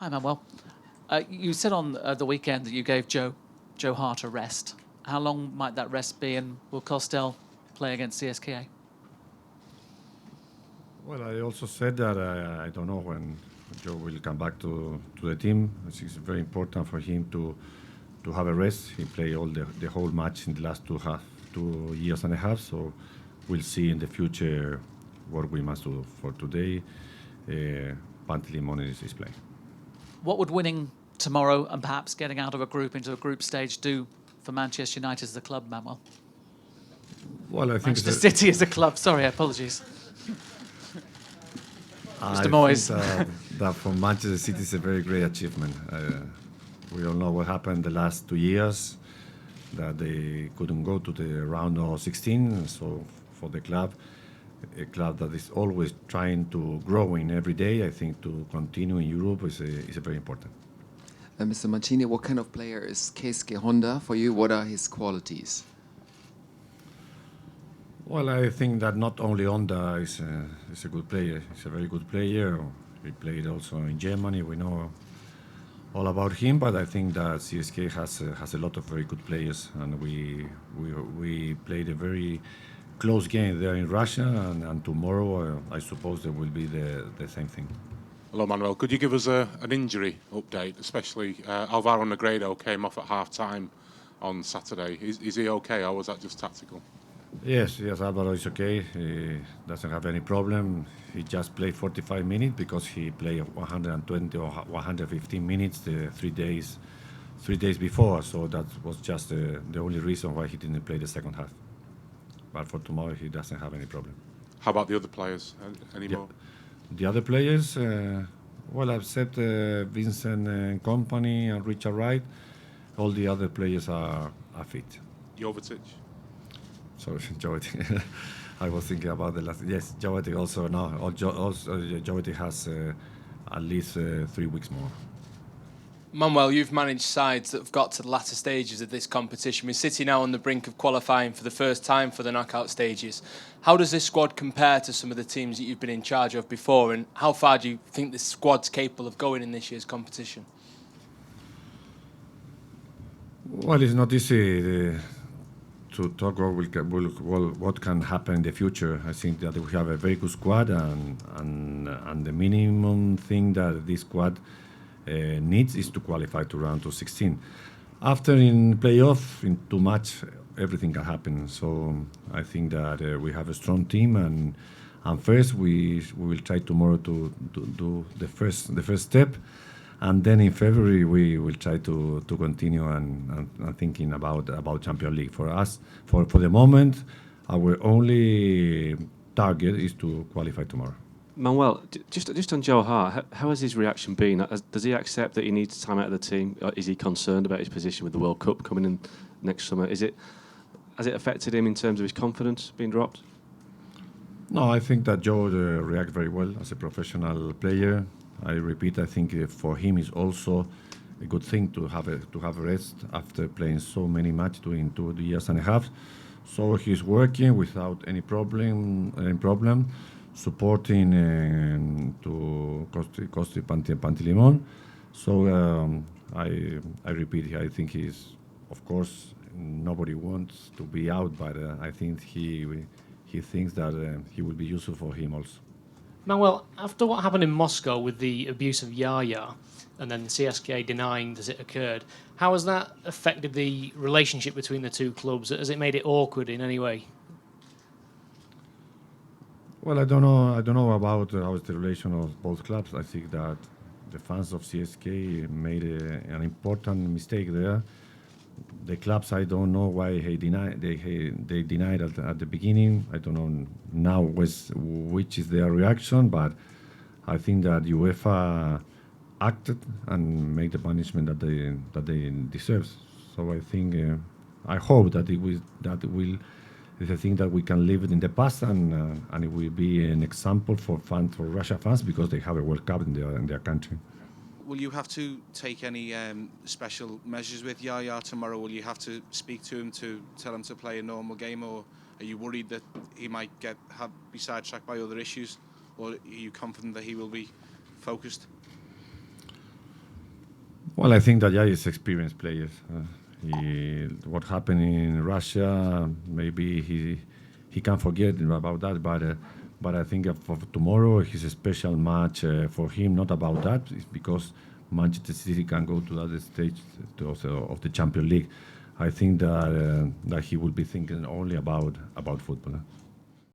Hi, Manuel. You said on the weekend that you gave Joe Hart a rest. How long might that rest be, and will Kostel play against CSKA? Well, I also said that I don't know when Joe will come back to the team. I think it's very important for him to have a rest. He played all the whole match in the last 2 years and a half, so we'll see in the future what we must do. For today, Pantelimon is playing. What would winning tomorrow and perhaps getting out of a group into a group stage do for Manchester United as a club, Manuel? Well, I think Manchester City as a club. Sorry, apologies. Mr. Moyes. That for Manchester City is a very great achievement. We all know what happened the last 2 years, that they couldn't go to the round of 16. So for the club, a club that is always trying to grow in every day, I think to continue in Europe is very important. Mr. Mancini, what kind of player is Keisuke Honda for you? What are his qualities? Well, I think that not only Honda is a good player. He's a very good player. He played also in Germany. We know all about him, but I think that CSKA has a lot of very good players, and we played a very close game there in Russia, and tomorrow I suppose there will be the same thing. Hello, Manuel. Could you give us an injury update, especially Alvaro Negredo came off at half-time on Saturday. Is he okay, or was that just tactical? Yes, Alvaro is okay. He doesn't have any problem. He just played 45 minutes because he played 120 or 115 minutes 3 days before. So that was just the only reason why he didn't play the second half. But for tomorrow, he doesn't have any problem. How about the other players? Any more? The other players, well, except Vincent and company and Richard Wright, all the other players are fit. Jovetic? Sorry, Jovetic. I was thinking about the last. Yes, Jovetic also. No, Jovetic has at least 3 weeks more. Manuel, you've managed sides that have got to the latter stages of this competition. With City now on the brink of qualifying for the first time for the knockout stages. How does this squad compare to some of the teams that you've been in charge of before, and how far do you think this squad's capable of going in this year's competition? Well, it's not easy to talk about what can happen in the future. I think that we have a very good squad, and the minimum thing that this squad needs is to qualify to round to 16. After in playoff, in too much, everything can happen. So I think that we have a strong team, and first we will try tomorrow to do the first step, and then in February we will try to continue and thinking about Champions League. For us, for the moment, our only target is to qualify tomorrow. Manuel, just on Joe Hart, how has his reaction been? Does he accept that he needs time out of the team? Is he concerned about his position with the World Cup coming in next summer? Has it affected him in terms of his confidence being dropped? No, I think that Joe reacts very well as a professional player. I repeat, I think for him it's also a good thing to have a rest after playing so many matches during 2 years and a half. So he's working without any problem. Supporting to Costi Pantelimon. So I repeat, I think he's, of course, nobody wants to be out, but I think he thinks that he will be useful for him also. Manuel, after what happened in Moscow with the abuse of Yaya and then CSKA denying that it occurred, how has that affected the relationship between the two clubs? Has it made it awkward in any way? Well, I don't know about how is the relation of both clubs. I think that the fans of CSKA made an important mistake there. The clubs, I don't know why they denied at the beginning. I don't know now which is their reaction, but I think that UEFA acted and made the punishment that they deserve. So I think I hope that it will. It's a thing that we can leave it in the past, and it will be an example for Russia fans, because they have a World Cup in their country. Will you have to take any special measures with Yaya tomorrow? Will you have to speak to him to tell him to play a normal game, or are you worried that he might be sidetracked by other issues, or are you confident that he will be focused? Well, I think that Yaya is experienced players. What happened in Russia, maybe he can forget about that, but I think for tomorrow is a special match for him. Not about that, it's because Manchester City can go to that stage of the Champions League. I think that he will be thinking only about football.